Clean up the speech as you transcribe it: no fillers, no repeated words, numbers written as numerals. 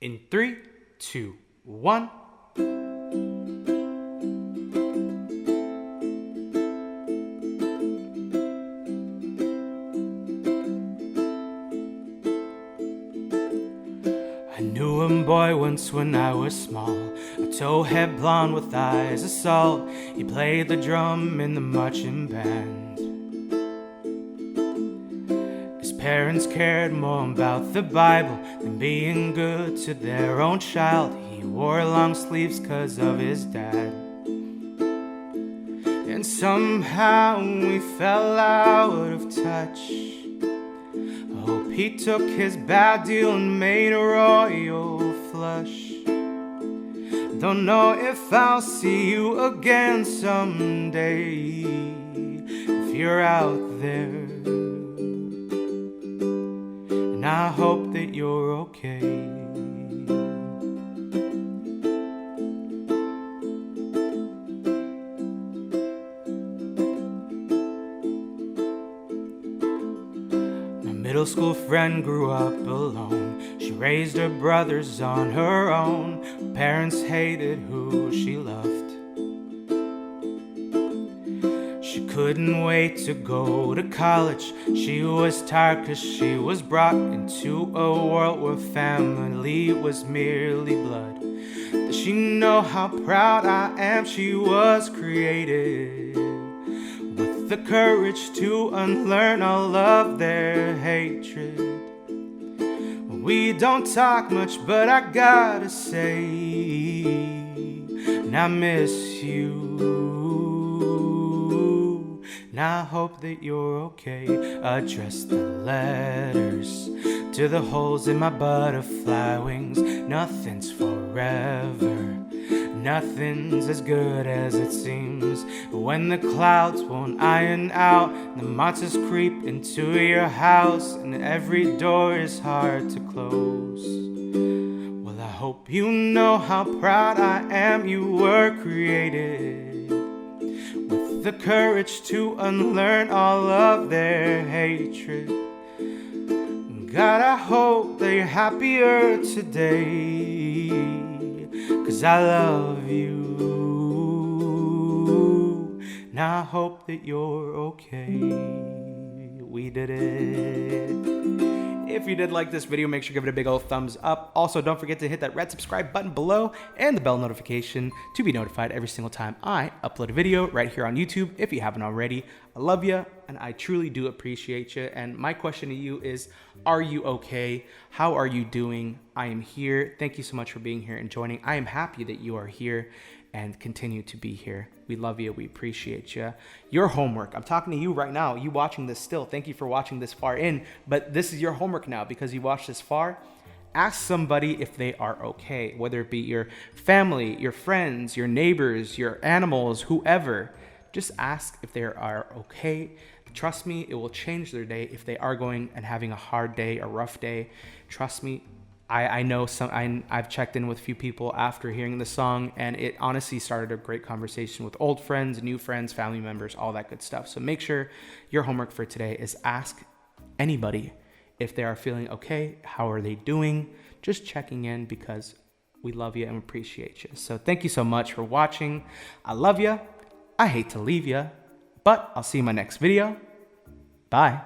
In 3, 2, 1. I knew a boy once when I was small, a towhead blonde with eyes of salt. He played the drum in the marching band. His parents cared more about the Bible than being good to their own child. He wore long sleeves 'cause of his dad. And somehow we fell out of touch. I hope he took his bad deal and made a royal flush. Don't know if I'll see you again someday, if you're out there. And I hope that you're okay. Middle school friend grew up alone. She raised her brothers on her own. Her parents hated who she loved. She couldn't wait to go to college. She was tired 'cause she was brought into a world where family was merely blood. Does she know how proud I am she was created with the courage to unlearn all of their hatred? We don't talk much, but I gotta say, and I miss you, and I hope that you're okay. Address the letters to the holes in my butterfly wings. Nothing's forever, nothing's as good as it seems. When the clouds won't iron out, the monsters creep into your house, and every door is hard to close. Well, I hope you know how proud I am you were created with the courage to unlearn all of their hatred. God, I hope that you're happier today, 'cause I love you, and I hope that you're okay. We did it. If you did like this video, make sure to give it a big old thumbs up. Also, don't forget to hit that red subscribe button below and the bell notification to be notified every single time I upload a video right here on YouTube if you haven't already. I love you, and I truly do appreciate you. And my question to you is, are you okay? How are you doing? I am here. Thank you so much for being here and joining. I am happy that you are here and continue to be here. We love you. We appreciate you. Your homework. I'm talking to you right now. You watching this still. Thank you for watching this far in. But this is your homework now because you watched this far. Ask somebody if they are okay, whether it be your family, your friends, your neighbors, your animals, whoever. Just ask if they are okay. Trust me, it will change their day if they are going and having a hard day, a rough day. Trust me. I know I've checked in with a few people after hearing the song, and it honestly started a great conversation with old friends, new friends, family members, all that good stuff. So make sure your homework for today is ask anybody if they are feeling okay, how are they doing, just checking in because we love you and appreciate you. So thank you so much for watching. I love you. I hate to leave you, but I'll see you in my next video. Bye.